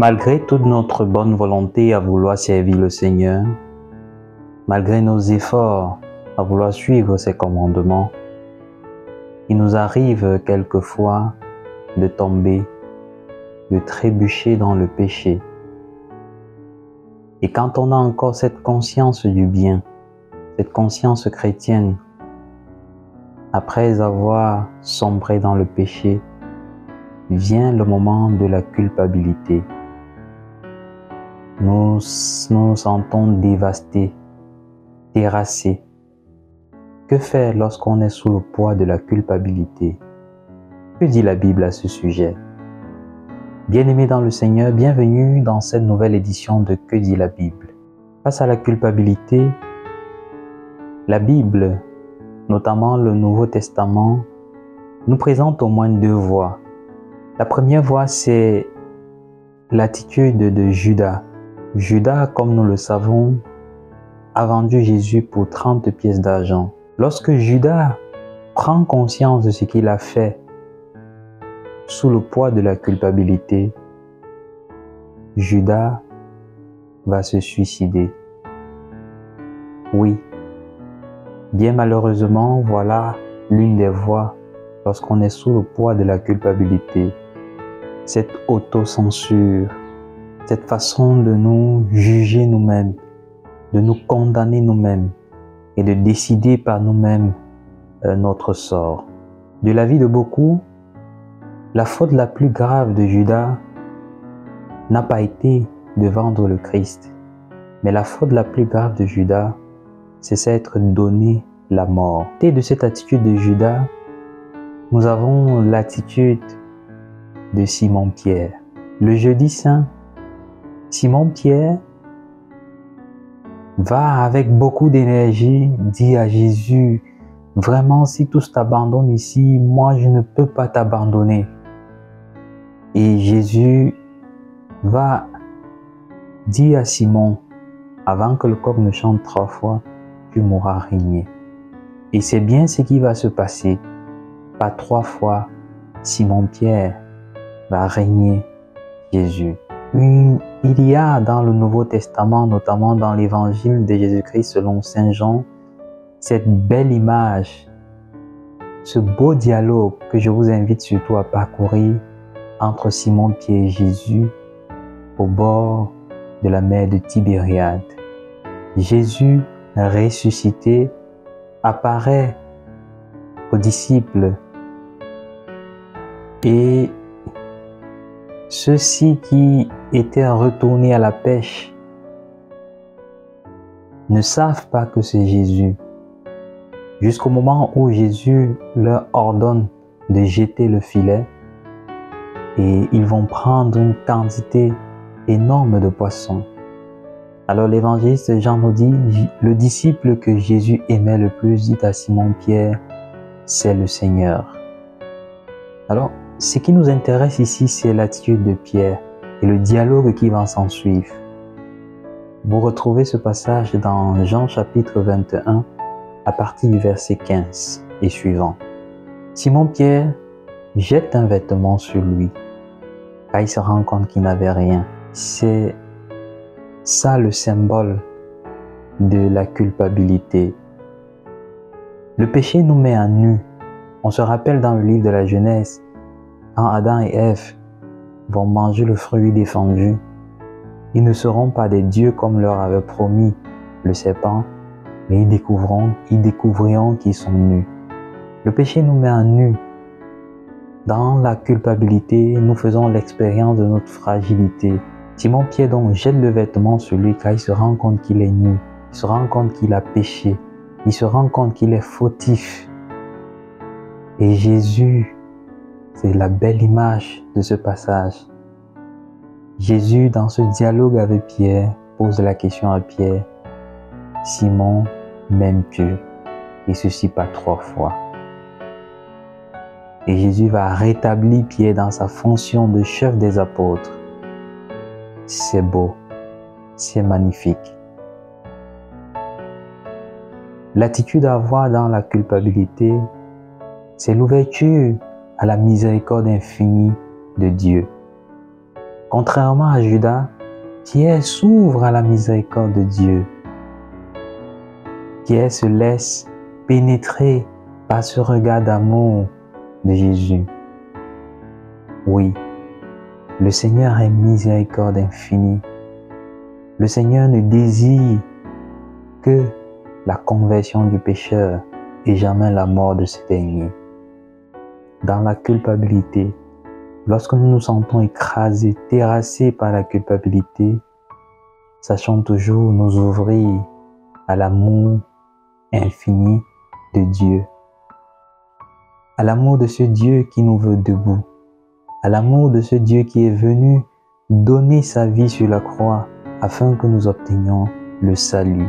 Malgré toute notre bonne volonté à vouloir servir le Seigneur, malgré nos efforts à vouloir suivre ses commandements, il nous arrive quelquefois de tomber, de trébucher dans le péché. Et quand on a encore cette conscience du bien, cette conscience chrétienne, après avoir sombré dans le péché, vient le moment de la culpabilité. Nous nous sentons dévastés, terrassés. Que faire lorsqu'on est sous le poids de la culpabilité? Que dit la Bible à ce sujet? Bien-aimés dans le Seigneur, bienvenue dans cette nouvelle édition de Que dit la Bible? Face à la culpabilité, la Bible, notamment le Nouveau Testament, nous présente au moins deux voies. La première voie, c'est l'attitude de Judas. Judas, comme nous le savons, a vendu Jésus pour 30 pièces d'argent. Lorsque Judas prend conscience de ce qu'il a fait sous le poids de la culpabilité, Judas va se suicider. Oui, bien malheureusement, voilà l'une des voies lorsqu'on est sous le poids de la culpabilité. Cette autocensure, cette façon de nous juger nous-mêmes, de nous condamner nous-mêmes et de décider par nous-mêmes notre sort. De l'avis de beaucoup, la faute la plus grave de Judas n'a pas été de vendre le Christ, mais la faute la plus grave de Judas, c'est s'être donné la mort. Et de cette attitude de Judas, nous avons l'attitude de Simon-Pierre. Le jeudi saint, Simon-Pierre va avec beaucoup d'énergie dire à Jésus, vraiment si tous t'abandonnent ici, moi je ne peux pas t'abandonner. Et Jésus va dire à Simon, avant que le coq ne chante 3 fois, tu mourras régner. Et c'est bien ce qui va se passer. Pas 3 fois, Simon-Pierre va régner Jésus. Il y a dans le Nouveau Testament, notamment dans l'évangile de Jésus-Christ selon Saint Jean, cette belle image, ce beau dialogue que je vous invite surtout à parcourir entre Simon-Pierre et Jésus au bord de la mer de Tibériade. Jésus ressuscité apparaît aux disciples et ceux-ci qui étaient retournés à la pêche ne savent pas que c'est Jésus. Jusqu'au moment où Jésus leur ordonne de jeter le filet et ils vont prendre une quantité énorme de poissons. Alors l'évangéliste Jean nous dit, le disciple que Jésus aimait le plus dit à Simon-Pierre, c'est le Seigneur. Alors, ce qui nous intéresse ici, c'est l'attitude de Pierre et le dialogue qui va s'en suivre. Vous retrouvez ce passage dans Jean chapitre 21 à partir du verset 15 et suivant. Simon-Pierre jette un vêtement sur lui car il se rend compte qu'il n'avait rien. C'est ça le symbole de la culpabilité. Le péché nous met à nu. On se rappelle dans le livre de la Genèse, quand Adam et Ève vont manger le fruit défendu, ils ne seront pas des dieux comme leur avait promis le serpent, mais ils découvriront qu'ils sont nus. Le péché nous met à nu. Dans la culpabilité, nous faisons l'expérience de notre fragilité. Simon-Pierre donc jette le vêtement sur lui car il se rend compte qu'il est nu. Il se rend compte qu'il a péché. Il se rend compte qu'il est fautif. Et Jésus, c'est la belle image de ce passage. Jésus, dans ce dialogue avec Pierre, pose la question à Pierre, « Simon, m'aimes-tu » Et ceci pas 3 fois. Et Jésus va rétablir Pierre dans sa fonction de chef des apôtres. C'est beau, c'est magnifique. L'attitude à avoir dans la culpabilité, c'est l'ouverture à la miséricorde infinie de Dieu. Contrairement à Judas, Pierre s'ouvre à la miséricorde de Dieu. Pierre se laisse pénétrer par ce regard d'amour de Jésus. Oui, le Seigneur est miséricorde infinie. Le Seigneur ne désire que la conversion du pécheur et jamais la mort de ce dernier. Dans la culpabilité, lorsque nous nous sentons écrasés, terrassés par la culpabilité, sachons toujours nous ouvrir à l'amour infini de Dieu, à l'amour de ce Dieu qui nous veut debout, à l'amour de ce Dieu qui est venu donner sa vie sur la croix afin que nous obtenions le salut.